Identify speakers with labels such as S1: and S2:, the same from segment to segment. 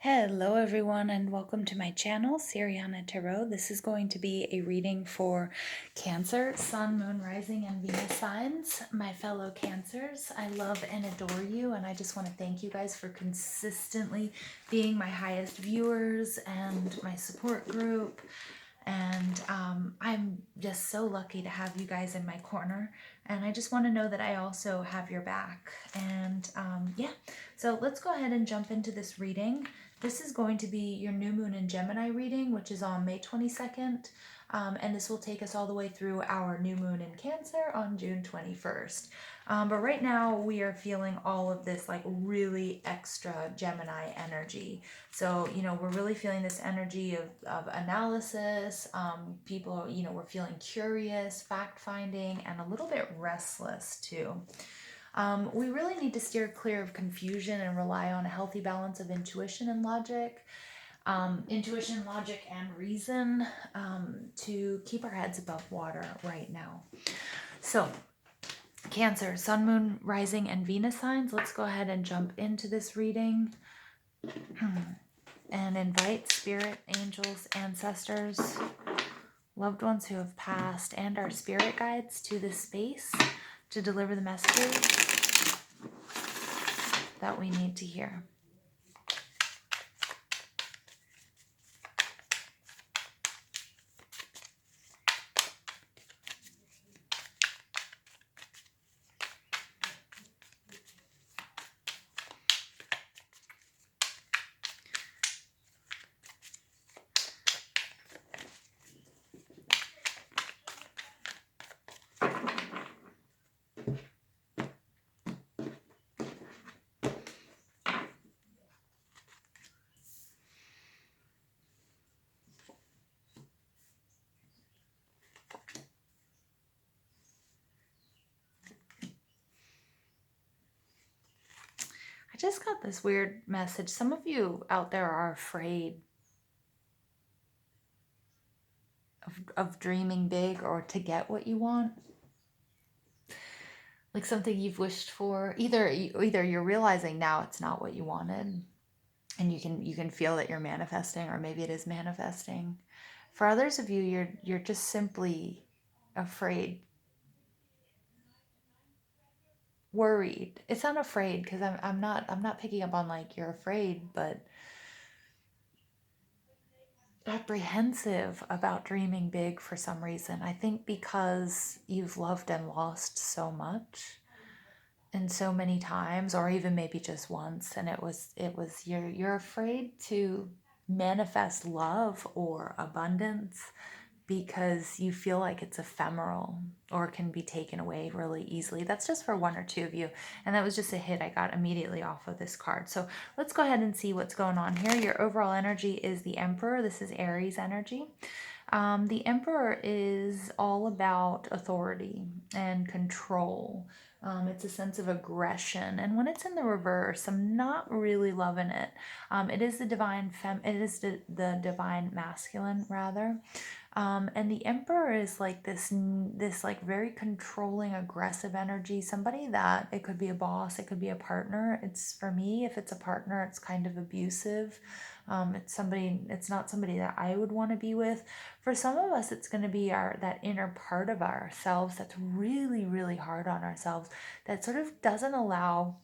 S1: Hello everyone and welcome to my channel, Siriana Tarot. This is going to be a reading for Cancer, Sun, Moon, Rising, and Venus signs. My fellow Cancers, I love and adore you, and I just want to thank you guys for consistently being my highest viewers and my support group. And I'm just so lucky to have you guys in my corner. And I just want to know that I also have your back. And yeah, so let's go ahead and jump into this reading. This is going to be your new moon in Gemini reading, which is on May 22nd. And this will take us all the way through our new moon in Cancer on June 21st. But right now we are feeling all of this like really extra Gemini energy. So, we're really feeling this energy of analysis. People, we're feeling curious, fact-finding, and a little bit restless too. We really need to steer clear of confusion and rely on a healthy balance of intuition and logic. Intuition, logic, and reason to keep our heads above water right now. So, Cancer, Sun, Moon, Rising, and Venus signs. Let's go ahead and jump into this reading and invite spirit, angels, ancestors, loved ones who have passed, and our spirit guides to this space to deliver the messages that we need to hear. I just got this weird message. Some of you out there are afraid of dreaming big or to get what you want. Like something you've wished for. Either you're realizing now it's not what you wanted, and you can feel that you're manifesting, or maybe it is manifesting. For others of you, you're just simply afraid, worried. It's not afraid, because I'm not picking up on like you're afraid, but apprehensive about dreaming big for some reason. I think because you've loved and lost so much and so many times, or even maybe just once, and it was you're afraid to manifest love or abundance because you feel like it's ephemeral or can be taken away really easily. That's just for one or two of you. And that was just a hit I got immediately off of this card. So let's go ahead and see what's going on here. Your overall energy is the Emperor. This is Aries energy. The Emperor is all about authority and control. It's a sense of aggression, and when it's in the reverse, I'm not really loving it. It is the divine the divine masculine rather. And the Emperor is like this like very controlling, aggressive energy. Somebody that, it could be a boss, it could be a partner. It's, for me, if it's a partner, it's kind of abusive. It's not somebody that I would want to be with. For some of us, it's going to be that inner part of ourselves that's really, really hard on ourselves, that sort of doesn't allow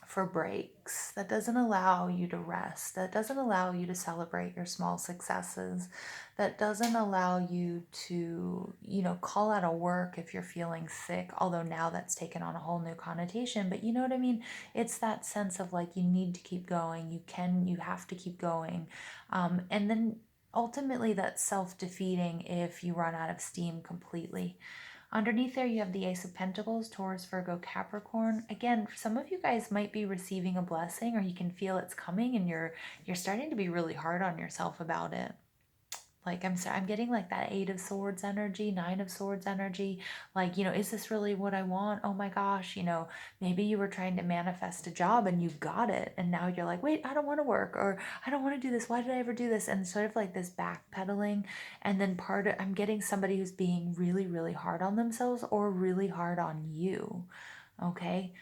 S1: for breaks, that doesn't allow you to rest, that doesn't allow you to celebrate your small successes, that doesn't allow you to, call out of work if you're feeling sick, although now that's taken on a whole new connotation, but you know what I mean? It's that sense of like, you need to keep going, you have to keep going. And then ultimately that's self-defeating if you run out of steam completely. Underneath there, you have the Ace of Pentacles, Taurus, Virgo, Capricorn. Again, some of you guys might be receiving a blessing, or you can feel it's coming, and you're starting to be really hard on yourself about it. Like, I'm getting like that 8 of Swords energy, 9 of Swords energy. Like, is this really what I want? Oh my gosh, maybe you were trying to manifest a job and you got it. And now you're like, wait, I don't want to work, or I don't want to do this. Why did I ever do this? And sort of like this backpedaling. And then I'm getting somebody who's being really, really hard on themselves or really hard on you. Okay.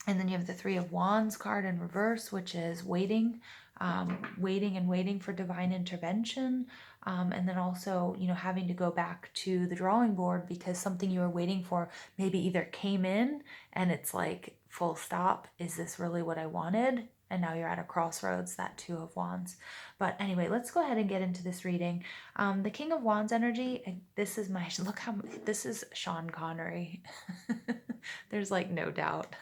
S1: And then you have the Three of Wands card in reverse, which is waiting, waiting for divine intervention. And then also, having to go back to the drawing board because something you were waiting for maybe either came in and it's like, full stop, is this really what I wanted? And now you're at a crossroads, that Two of Wands. But anyway, let's go ahead and get into this reading. The King of Wands energy, this is look how, this is Sean Connery. There's like no doubt.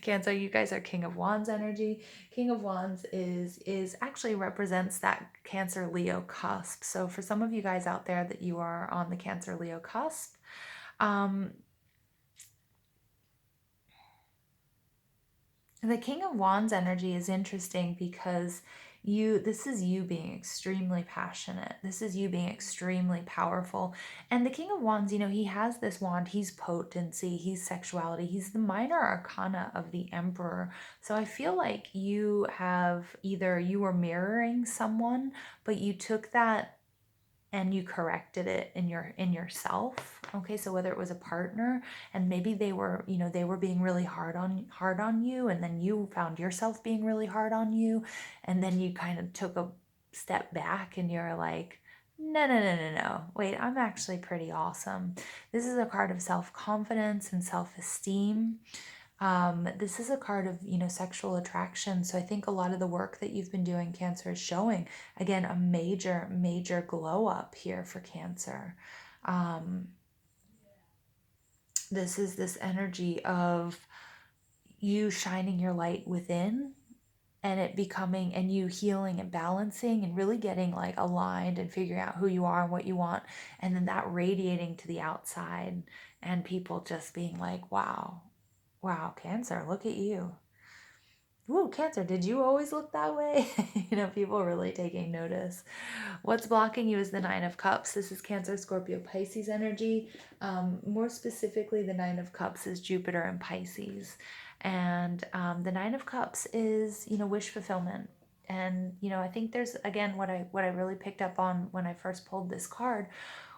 S1: Cancer, you guys are King of Wands energy. King of Wands is actually represents that Cancer Leo cusp. So for some of you guys out there that you are on the Cancer Leo cusp, the King of Wands energy is interesting because this is you being extremely passionate. This is you being extremely powerful. And the King of Wands, he has this wand. He's potency, he's sexuality, he's the minor arcana of the Emperor. So I feel like you were mirroring someone, but you took that and you corrected it in yourself. Okay, so whether it was a partner and maybe they were being really hard on you, and then you found yourself being really hard on you, and then you kind of took a step back and you're like, no, no, no, no, no, wait, I'm actually pretty awesome. This is a card of self-confidence and self-esteem. This is a card of, sexual attraction. So I think a lot of the work that you've been doing, Cancer, is showing, again, a major, major glow up here for Cancer. This is this energy of you shining your light within and it becoming, and you healing and balancing and really getting like aligned and figuring out who you are and what you want. And then that radiating to the outside and people just being like, wow, Cancer, look at you. Ooh, Cancer, did you always look that way? People really taking notice. What's blocking you is the Nine of Cups. This is Cancer, Scorpio, Pisces energy. More specifically, the Nine of Cups is Jupiter and Pisces. And the Nine of Cups is, wish fulfillment. And, I think there's, again, what I really picked up on when I first pulled this card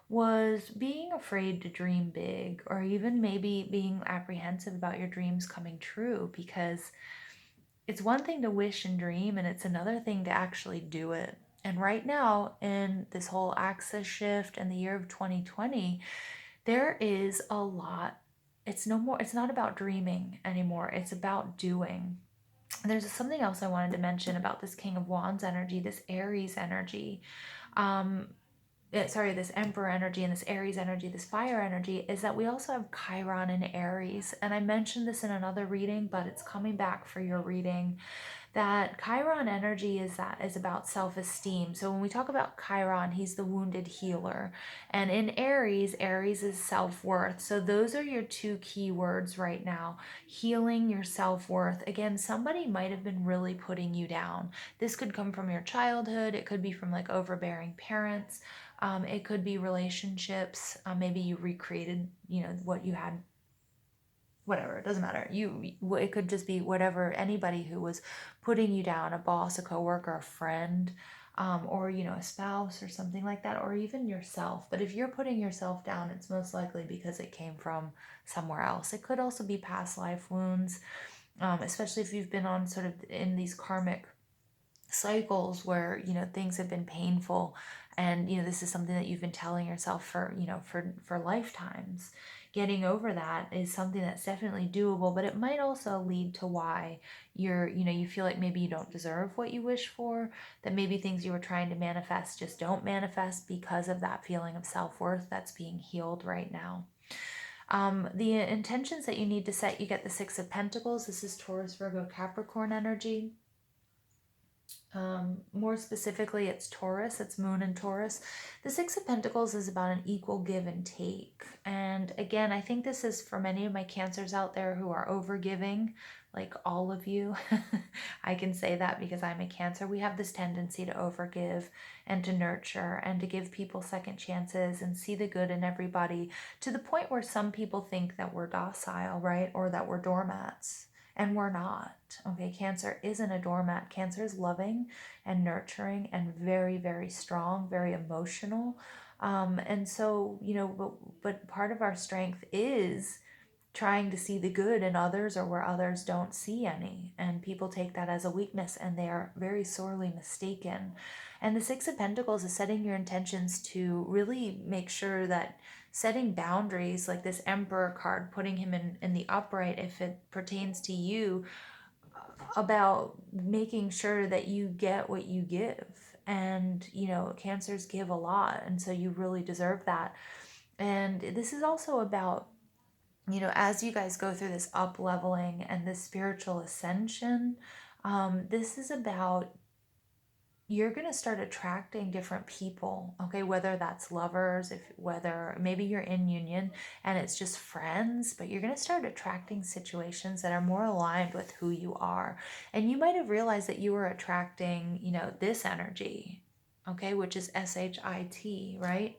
S1: was being afraid to dream big, or even maybe being apprehensive about your dreams coming true, because it's one thing to wish and dream, and it's another thing to actually do it. And right now, in this whole axis shift and the year of 2020, there is a lot. It's not about dreaming anymore. It's about doing. And there's something else I wanted to mention about this King of Wands energy, this Aries energy. Um, this Emperor energy and this Aries energy, this fire energy, is that we also have Chiron and Aries. And I mentioned this in another reading, but it's coming back for your reading. That Chiron energy is about self-esteem. So when we talk about Chiron, he's the wounded healer. And in Aries is self-worth. So those are your two key words right now. Healing your self-worth. Again, somebody might have been really putting you down. This could come from your childhood. It could be from like overbearing parents. It could be relationships. Maybe you recreated, what you had. Whatever, it doesn't matter. It could just be whatever, anybody who was putting you down, a boss, a coworker, a friend, or a spouse or something like that, or even yourself. But if you're putting yourself down, it's most likely because it came from somewhere else. It could also be past life wounds, especially if you've been on sort of in these karmic cycles where things have been painful, and this is something that you've been telling yourself for for lifetimes. Getting over that is something that's definitely doable, but it might also lead to why you feel like maybe you don't deserve what you wish for, that maybe things you were trying to manifest just don't manifest because of that feeling of self-worth that's being healed right now. The intentions that you need to set, you get the Six of Pentacles. This is Taurus, Virgo, Capricorn energy. More specifically, it's Taurus, it's Moon in Taurus. The Six of Pentacles is about an equal give and take. And again, I think this is for many of my Cancers out there who are overgiving, like all of you. I can say that because I'm a Cancer. We have this tendency to overgive and to nurture and to give people second chances and see the good in everybody, to the point where some people think that we're docile, right? Or that we're doormats. And we're not. Okay, Cancer isn't a doormat. Cancer is loving and nurturing and very, very strong, very emotional. And so, but part of our strength is trying to see the good in others or where others don't see any. And people take that as a weakness, and they are very sorely mistaken. And the Six of Pentacles is setting your intentions to really make sure that setting boundaries, like this Emperor card, putting him in the upright if it pertains to you, about making sure that you get what you give. And, Cancers give a lot, and so you really deserve that. And this is also about, as you guys go through this up leveling and this spiritual ascension, this is about, you're going to start attracting different people, okay? Whether that's lovers, whether maybe you're in union and it's just friends, but you're going to start attracting situations that are more aligned with who you are. And you might have realized that you were attracting, this energy, okay, which is SHIT, right?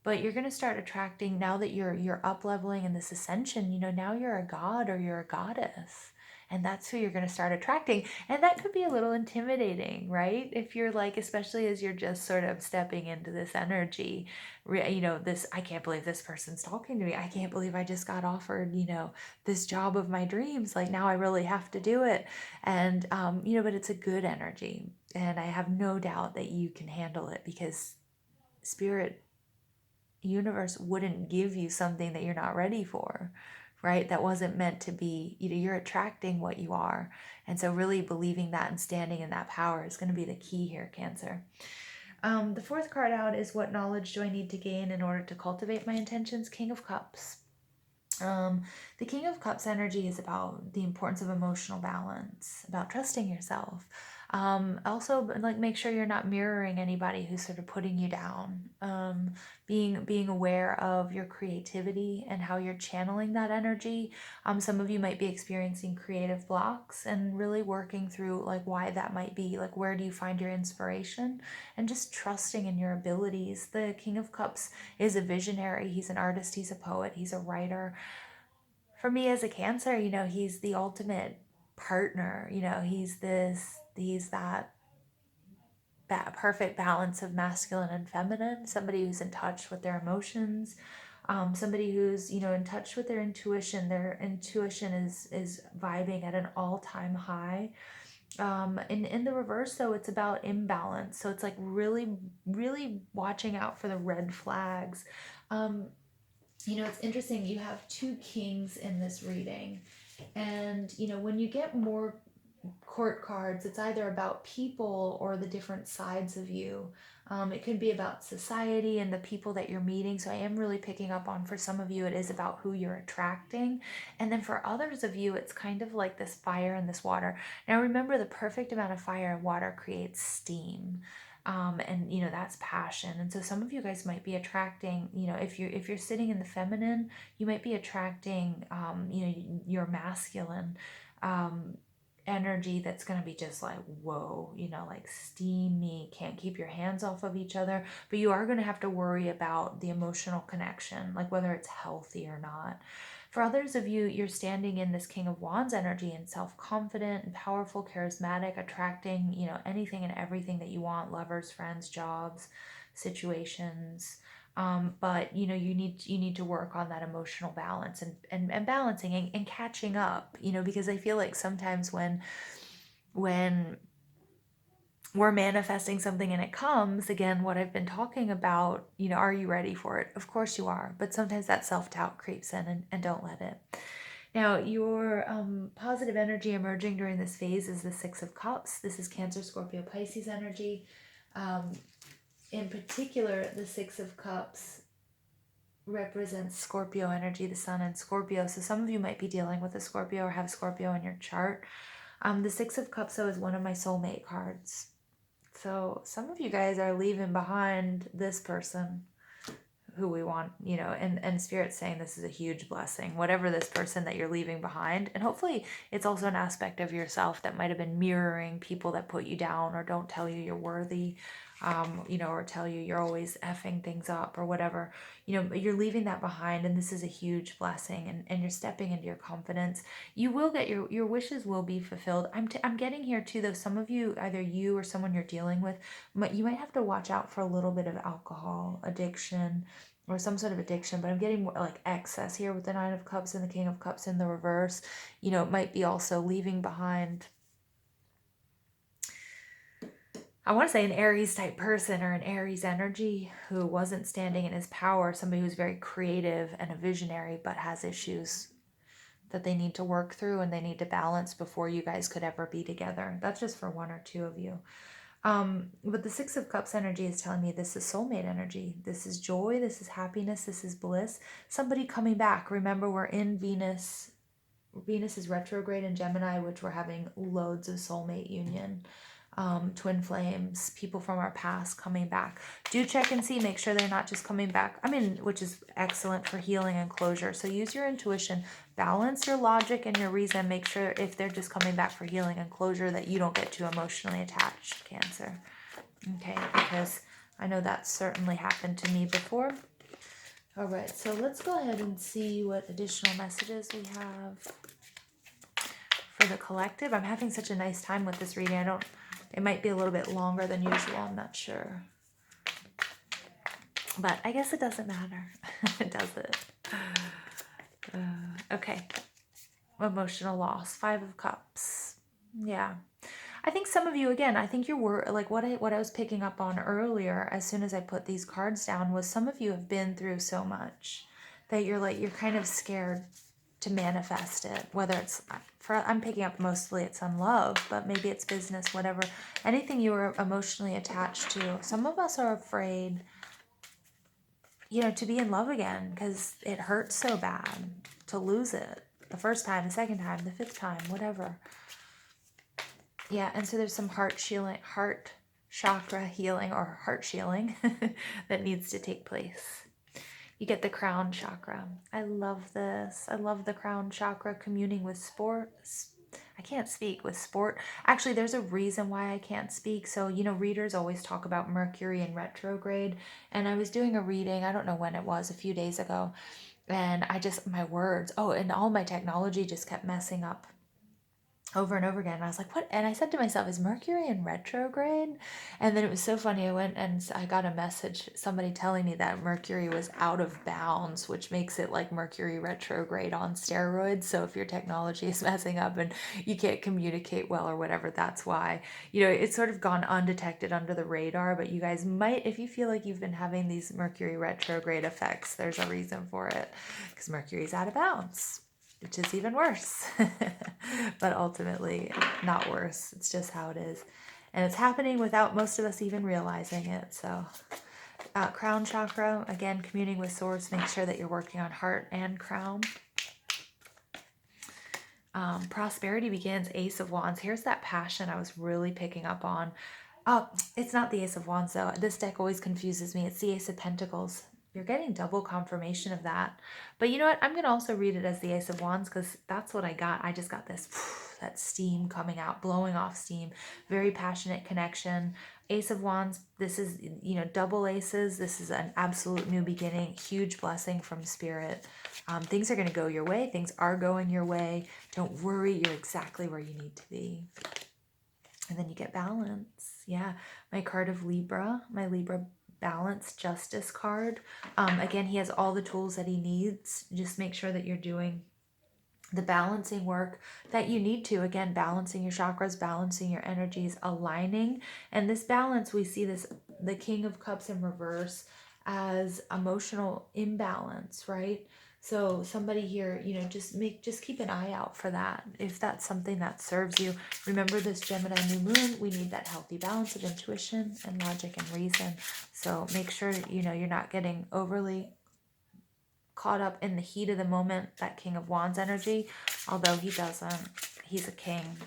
S1: But you're going to start attracting, now that you're up leveling in this ascension, now you're a god or you're a goddess. And that's who you're going to start attracting. And that could be a little intimidating, right? If you're like, especially as you're just sort of stepping into this energy, this, I can't believe this person's talking to me. I can't believe I just got offered, this job of my dreams. Like, now I really have to do it. And, but it's a good energy. And I have no doubt that you can handle it, because spirit, universe wouldn't give you something that you're not ready for, right? That wasn't meant to be. You're attracting what you are. And so really believing that and standing in that power is going to be the key here, Cancer. The fourth card out is, what knowledge do I need to gain in order to cultivate my intentions? King of Cups. The King of Cups energy is about the importance of emotional balance, about trusting yourself. Also, like, make sure you're not mirroring anybody who's sort of putting you down. Being aware of your creativity and how you're channeling that energy. Some of you might be experiencing creative blocks, and really working through like why that might be. Like, where do you find your inspiration? And just trusting in your abilities. The King of Cups is a visionary. He's an artist. He's a poet. He's a writer. For me as a Cancer, he's the ultimate partner. He's that perfect balance of masculine and feminine, somebody who's in touch with their emotions, somebody who's, in touch with their intuition. Their intuition is vibing at an all-time high. In the reverse, though, it's about imbalance. So it's like really, really watching out for the red flags. It's interesting. You have two kings in this reading. And, when you get more court cards, it's either about people or the different sides of you. It could be about society and the people that you're meeting. So I am really picking up on, for some of you, it is about who you're attracting. And then for others of you, it's kind of like this fire and this water. Now remember, the perfect amount of fire and water creates steam. And that's passion. And so some of you guys might be attracting, if you're sitting in the feminine, you might be attracting your masculine energy that's going to be just like, whoa, like steamy, can't keep your hands off of each other. But you are going to have to worry about the emotional connection, like whether it's healthy or not. For others of you, you're standing in this King of Wands energy, and self-confident and powerful, charismatic, attracting, anything and everything that you want: lovers, friends, jobs, situations. But you need to work on that emotional balance, and balancing and catching up, because I feel like sometimes when we're manifesting something and it comes, again, what I've been talking about, are you ready for it? Of course you are, but sometimes that self-doubt creeps in, and don't let it. Now, your positive energy emerging during this phase is the Six of Cups. This is Cancer, Scorpio, Pisces energy. In particular, the Six of Cups represents Scorpio energy, the sun in Scorpio. So some of you might be dealing with a Scorpio or have Scorpio in your chart. The Six of Cups, though, is one of my soulmate cards. So some of you guys are leaving behind this person who we want, and Spirit's saying this is a huge blessing, whatever this person that you're leaving behind. And hopefully it's also an aspect of yourself that might have been mirroring people that put you down or don't tell you you're worthy, or tell you you're always effing things up or whatever. But you're leaving that behind, and this is a huge blessing, and you're stepping into your confidence. You will get your wishes will be fulfilled. I'm getting here too, though, some of you, either you or someone you're dealing with, you might have to watch out for a little bit of alcohol addiction, or some sort of addiction, but I'm getting more like excess here with the Nine of Cups and the King of Cups in the reverse. You know, it might be also leaving behind, I want to say, an Aries type person or an Aries energy who wasn't standing in his power, somebody who's very creative and a visionary, but has issues that they need to work through and they need to balance before you guys could ever be together. That's just for one or two of you. But the Six of Cups energy is telling me this is soulmate energy. This is joy. This is happiness. This is bliss. Somebody coming back. Remember, we're in Venus. Venus is retrograde in Gemini, which we're having loads of soulmate union. Twin flames, people from our past coming back. Do check and see, make sure they're not just coming back. I mean, which is excellent for healing and closure. So use your intuition, balance your logic and your reason. Make sure if they're just coming back for healing and closure that you don't get too emotionally attached, Cancer. Okay, because I know that's certainly happened to me before. All right, so let's go ahead and see what additional messages we have for the collective. I'm having such a nice time with this reading. It might be a little bit longer than usual. I'm not sure. But I guess it doesn't matter. Does it? Okay. Emotional loss. 5 of Cups. Yeah. I think some of you, again, I think you were like what I was picking up on earlier as soon as I put these cards down was some of you have been through so much that you're kind of scared to manifest it, whether it's I'm picking up mostly it's on love, but maybe it's business, whatever, anything you were emotionally attached to. Some of us are afraid, to be in love again because it hurts so bad to lose it the first time, the second time, the fifth time, whatever. Yeah, and so there's some heart chakra healing or heart healing that needs to take place. You get the crown chakra. I love this. I love the crown chakra communing with sports. I can't speak with sport. Actually, there's a reason why I can't speak. So, readers always talk about Mercury in retrograde. And I was doing a reading, I don't know when it was, a few days ago. And my words, and all my technology just kept messing up over and over again. And I was like, what? And I said to myself, is Mercury in retrograde? And then it was so funny. I went and I got a message, somebody telling me that Mercury was out of bounds, which makes it like Mercury retrograde on steroids. So if your technology is messing up and you can't communicate well or whatever, that's why. It's sort of gone undetected under the radar, but you guys might, if you feel like you've been having these Mercury retrograde effects, there's a reason for it because Mercury's out of bounds, which is even worse, but ultimately not worse. It's just how it is. And it's happening without most of us even realizing it. So crown chakra, again, communing with source, make sure that you're working on heart and crown. Prosperity begins, Ace of Wands. Here's that passion I was really picking up on. Oh, it's not the Ace of Wands though. This deck always confuses me. It's the Ace of Pentacles. You're getting double confirmation of that. But you know what? I'm going to also read it as the Ace of Wands because that's what I got. I just got this, that steam coming out, blowing off steam. Very passionate connection. Ace of Wands, this is, double aces. This is an absolute new beginning. Huge blessing from Spirit. Things are going to go your way. Things are going your way. Don't worry. You're exactly where you need to be. And then you get balance. Yeah. My card of Libra, my Libra balance justice card. Again, he has all the tools that he needs. Just make sure that you're doing the balancing work that you need to. Again, balancing your chakras, balancing your energies, aligning. And this balance, we see this, the King of Cups in reverse as emotional imbalance, right? So somebody here, just keep an eye out for that. If that's something that serves you. Remember this Gemini new moon, we need that healthy balance of intuition and logic and reason. So make sure, you're not getting overly caught up in the heat of the moment, that King of Wands energy, although he doesn't. He's a king.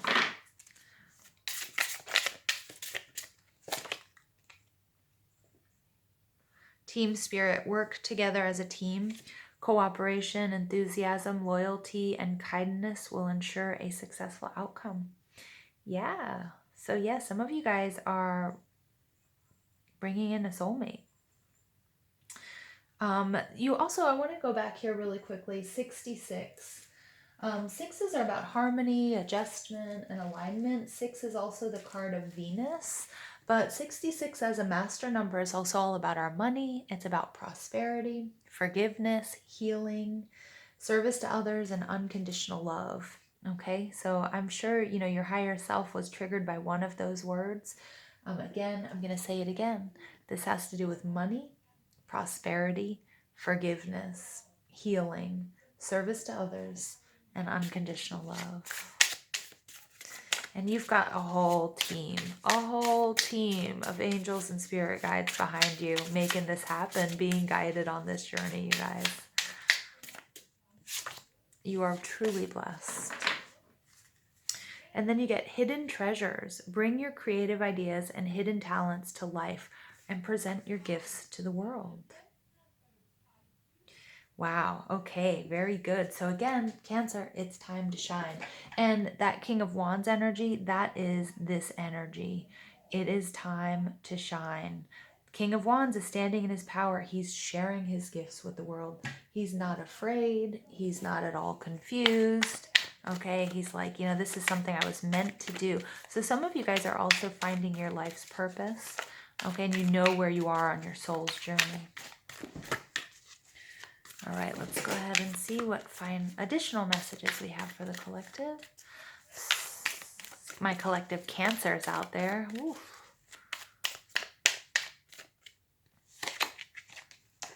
S1: Team spirit, work together as a team. Cooperation, enthusiasm, loyalty, and kindness will ensure a successful outcome. Yeah. So yeah, some of you guys are bringing in a soulmate. You also, I want to go back here really quickly. 66. Sixes are about harmony, adjustment, and alignment. Six is also the card of Venus, but 66 as a master number is also all about our money. It's about prosperity, forgiveness, healing, service to others, and unconditional love. Okay, so I'm sure your higher self was triggered by one of those words. Again, I'm going to say it again. This has to do with money, prosperity, forgiveness, healing, service to others, and unconditional love. And you've got a whole team of angels and spirit guides behind you making this happen, being guided on this journey, you guys. You are truly blessed. And then you get hidden treasures. Bring your creative ideas and hidden talents to life and present your gifts to the world. Wow. Okay. Very good. So again, Cancer, it's time to shine. And that King of Wands energy, that is this energy. It is time to shine. King of Wands is standing in his power. He's sharing his gifts with the world. He's not afraid. He's not at all confused. Okay. He's like, this is something I was meant to do. So some of you guys are also finding your life's purpose. Okay. And you know where you are on your soul's journey. All right, let's go ahead and see what additional messages we have for the collective. My collective Cancers out there. Oof.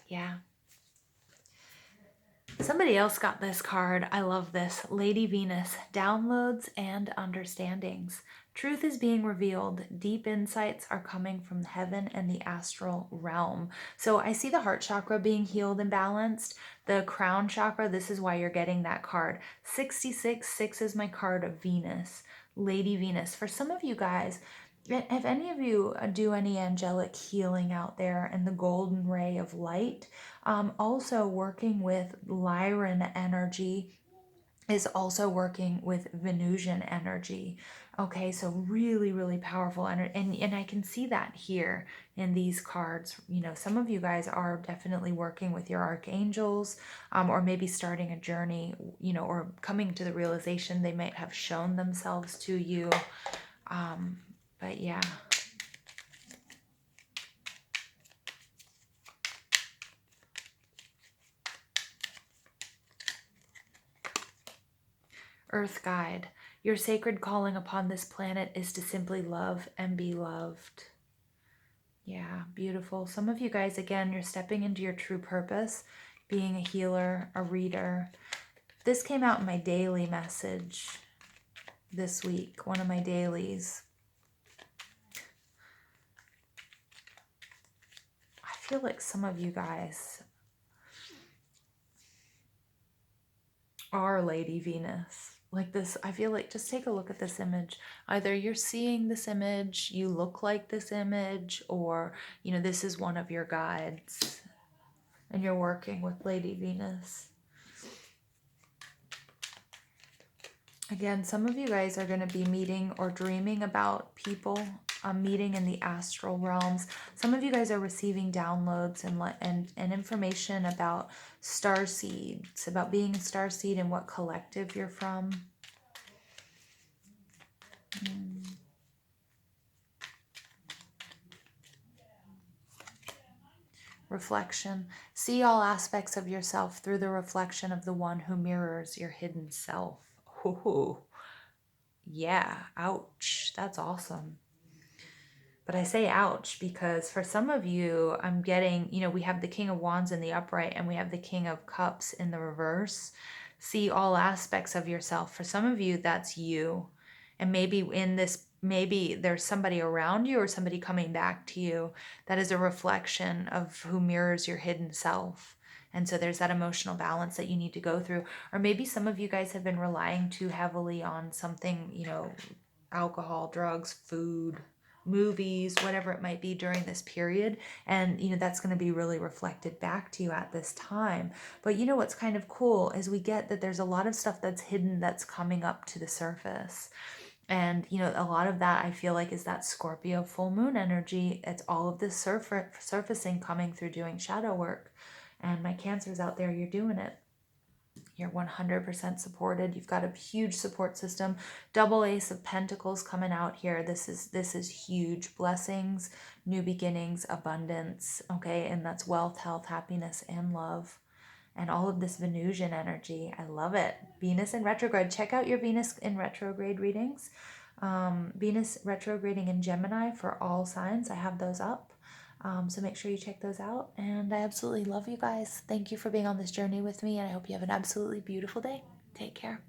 S1: Yeah. Somebody else got this card. I love this. Lady Venus, downloads and understandings. Truth is being revealed. Deep insights are coming from heaven and the astral realm. So I see the heart chakra being healed and balanced. The crown chakra, this is why you're getting that card. 66, 6 is my card of Venus. Lady Venus. For some of you guys, if any of you do any angelic healing out there and the golden ray of light, also working with Lyran energy is also working with Venusian energy. Okay, so really, really powerful energy. And I can see that here in these cards. Some of you guys are definitely working with your archangels, or maybe starting a journey, or coming to the realization they might have shown themselves to you. But yeah. Earth Guide, your sacred calling upon this planet is to simply love and be loved. Yeah, beautiful. Some of you guys, again, you're stepping into your true purpose, being a healer, a reader. This came out in my daily message this week, one of my dailies. I feel like some of you guys are Lady Venus. Like this, I feel like, just take a look at this image. Either you're seeing this image, you look like this image, or, this is one of your guides and you're working with Lady Venus. Again, some of you guys are going to be meeting or dreaming about people meeting in the astral realms. Some of you guys are receiving downloads and information about starseeds, about being a starseed and what collective you're from. Reflection. See all aspects of yourself through the reflection of the one who mirrors your hidden self. Ooh. Yeah, ouch. That's awesome. But I say ouch because for some of you, I'm getting, we have the King of Wands in the upright and we have the King of Cups in the reverse. See all aspects of yourself. For some of you, that's you. And maybe maybe there's somebody around you or somebody coming back to you that is a reflection of who mirrors your hidden self. And so there's that emotional balance that you need to go through. Or maybe some of you guys have been relying too heavily on something, alcohol, drugs, food, movies, whatever it might be during this period. And, that's going to be really reflected back to you at this time. But what's kind of cool is we get that there's a lot of stuff that's hidden that's coming up to the surface. And, a lot of that I feel like is that Scorpio full moon energy. It's all of this surfacing coming through doing shadow work. And my Cancers out there, you're doing it. You're 100% supported. You've got a huge support system. Double Ace of Pentacles coming out here. This is huge. Blessings, new beginnings, abundance, okay? And that's wealth, health, happiness, and love. And all of this Venusian energy. I love it. Venus in retrograde. Check out your Venus in retrograde readings. Venus retrograding in Gemini for all signs. I have those up. So make sure you check those out. And I absolutely love you guys. Thank you for being on this journey with me. And I hope you have an absolutely beautiful day. Take care.